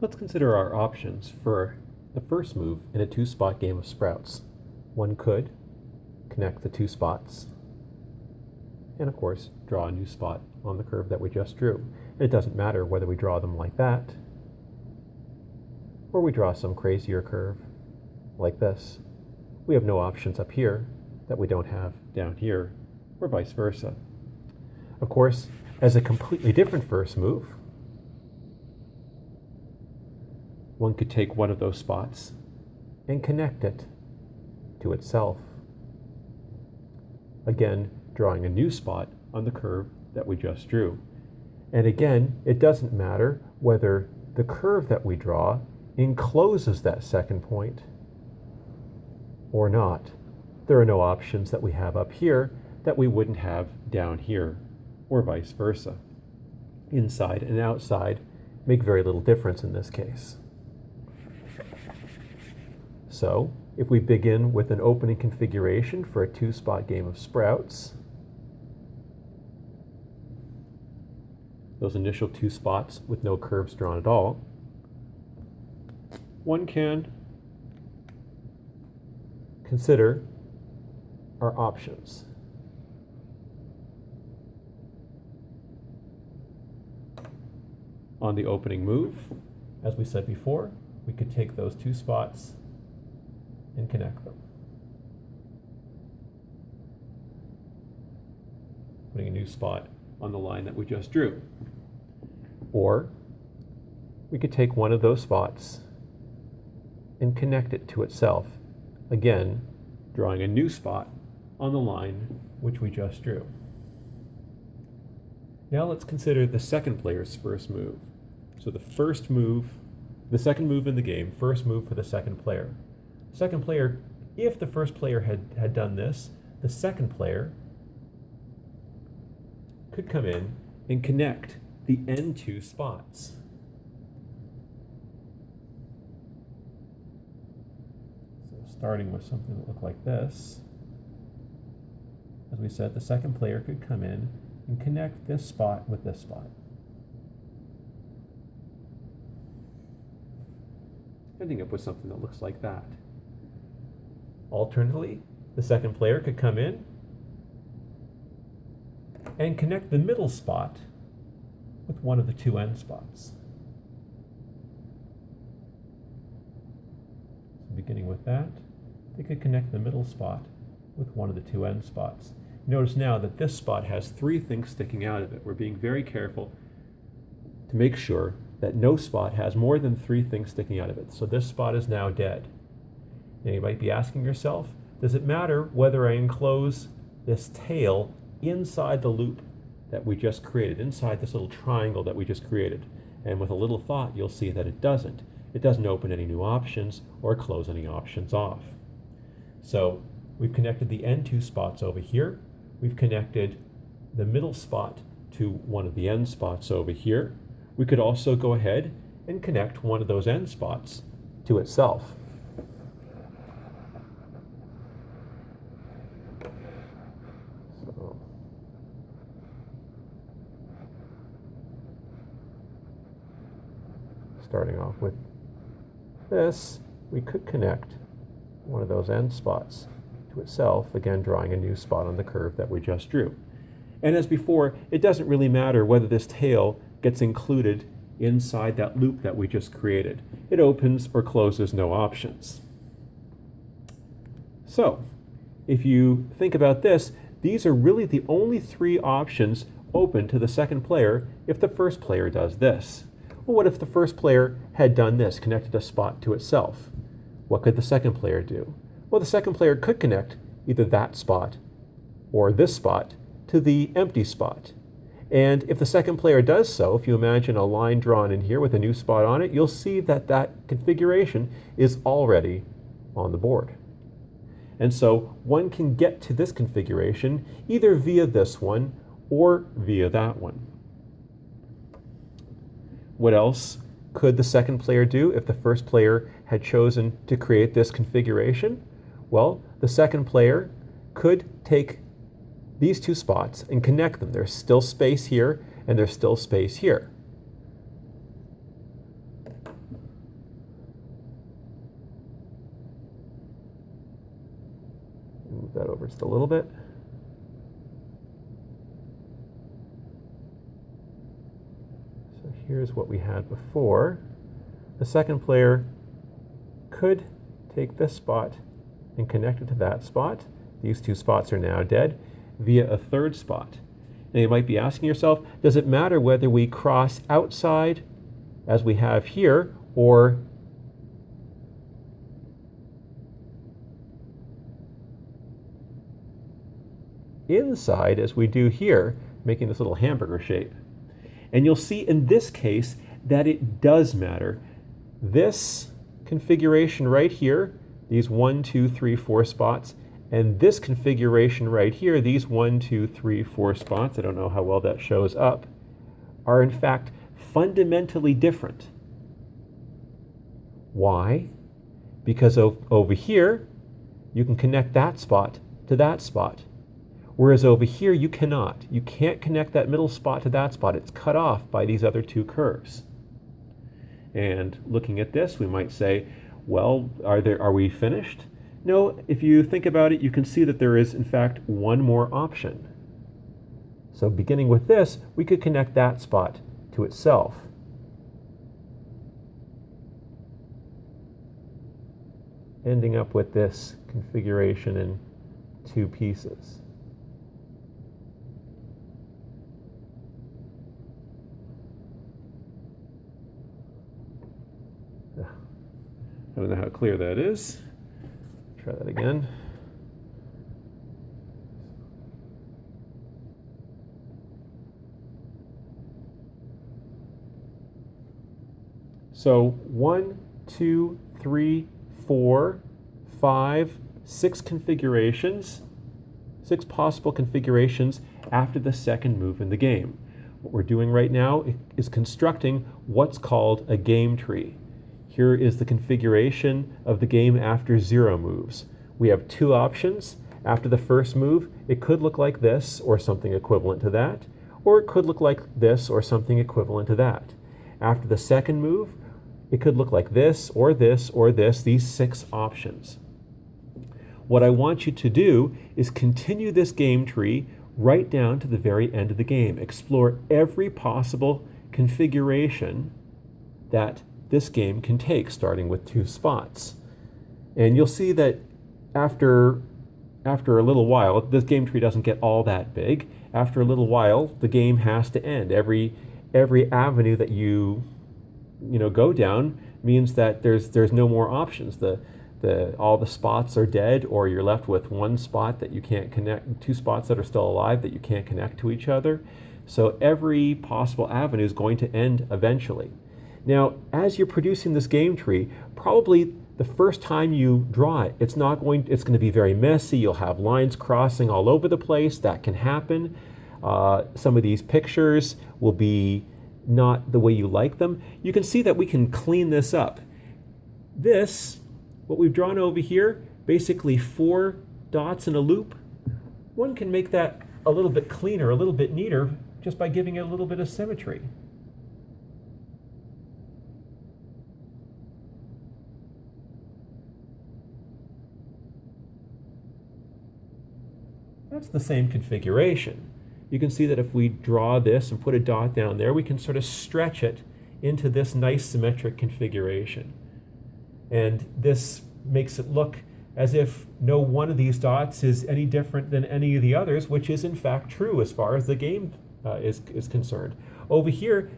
Let's consider our options for the first move in a two-spot game of sprouts. One could connect the two spots and, of course, draw a new spot on the curve that we just drew. It doesn't matter whether we draw them like that or we draw some crazier curve like this. We have no options up here that we don't have down here, or vice versa. Of course, as a completely different first move, one could take one of those spots and connect it to itself. Again, drawing a new spot on the curve that we just drew. And again, it doesn't matter whether the curve that we draw encloses that second point or not. There are no options that we have up here that we wouldn't have down here, or vice versa. Inside and outside make very little difference in this case. So, if we begin with an opening configuration for a two-spot game of sprouts, those initial two spots with no curves drawn at all, one can consider our options. On the opening move, as we said before, we could take those two spots and connect them, putting a new spot on the line that we just drew. Or we could take one of those spots and connect it to itself, again drawing a new spot on the line which we just drew. Now let's consider the second player's first move. So the first move, the second move in the game, first move for the second player. Second player, if the first player had done this, the second player could come in and connect the end two spots. So starting with something that looked like this, as we said, the second player could come in and connect this spot with this spot. Ending up with something that looks like that. Alternatively, the second player could come in and connect the middle spot with one of the two end spots. So beginning with that, they could connect the middle spot with one of the two end spots. Notice now that this spot has three things sticking out of it. We're being very careful to make sure that no spot has more than three things sticking out of it. So this spot is now dead. And you might be asking yourself, does it matter whether I enclose this tail inside the loop that we just created, inside this little triangle that we just created? And with a little thought, you'll see that it doesn't. It doesn't open any new options or close any options off. So we've connected the end two spots over here. We've connected the middle spot to one of the end spots over here. We could also go ahead and connect one of those end spots to itself. So, starting off with this, we could connect one of those end spots to itself, again drawing a new spot on the curve that we just drew. And as before, it doesn't really matter whether this tail gets included inside that loop that we just created. It opens or closes no options. So, if you think about this, these are really the only three options open to the second player if the first player does this. Well, what if the first player had done this, connected a spot to itself? What could the second player do? Well, the second player could connect either that spot or this spot to the empty spot. And if the second player does so, if you imagine a line drawn in here with a new spot on it, you'll see that that configuration is already on the board. And so one can get to this configuration either via this one or via that one. What else could the second player do if the first player had chosen to create this configuration? Well, the second player could take these two spots and connect them. There's still space here and there's still space here. Move that over just a little bit. So here's what we had before. The second player could take this spot and connect it to that spot. These two spots are now dead via a third spot. Now you might be asking yourself, does it matter whether we cross outside, as we have here, or inside, as we do here, making this little hamburger shape? And you'll see in this case that it does matter. This configuration right here, these 1, 2, 3, 4 spots, and this configuration right here, these 1, 2, 3, 4 spots, I don't know how well that shows up, are in fact fundamentally different. Why? Because over here, you can connect that spot to that spot. Whereas over here, you cannot. You can't connect that middle spot to that spot. It's cut off by these other two curves. And looking at this, we might say, well, are we finished? No, if you think about it, you can see that there is, in fact, one more option. So beginning with this, we could connect that spot to itself. Ending up with this configuration in two pieces. I don't know how clear that is. Try that again. So 1, 2, 3, 4, 5, 6 configurations, 6 possible configurations after the second move in the game. What we're doing right now is constructing what's called a game tree. Here is the configuration of the game after 0 moves. We have 2 options. After the first move, it could look like this or something equivalent to that, or it could look like this or something equivalent to that. After the second move, it could look like this or this or this, these 6 options. What I want you to do is continue this game tree right down to the very end of the game. Explore every possible configuration that this game can take, starting with 2 spots. And you'll see that after a little while, this game tree doesn't get all that big. After a little while, the game has to end. Every avenue that you go down means that there's no more options. All the spots are dead, or you're left with 1 spot that you can't connect, 2 spots that are still alive that you can't connect to each other. So every possible avenue is going to end eventually. Now, as you're producing this game tree, probably the first time you draw it, it's going to be very messy. You'll have lines crossing all over the place. That can happen. Some of these pictures will be not the way you like them. You can see that we can clean this up. What we've drawn over here, basically 4 dots in a loop, one can make that a little bit cleaner, a little bit neater, just by giving it a little bit of symmetry. That's the same configuration. You can see that if we draw this and put a dot down there, we can sort of stretch it into this nice symmetric configuration. And this makes it look as if no one of these dots is any different than any of the others, which is in fact true as far as the game is concerned. Over here,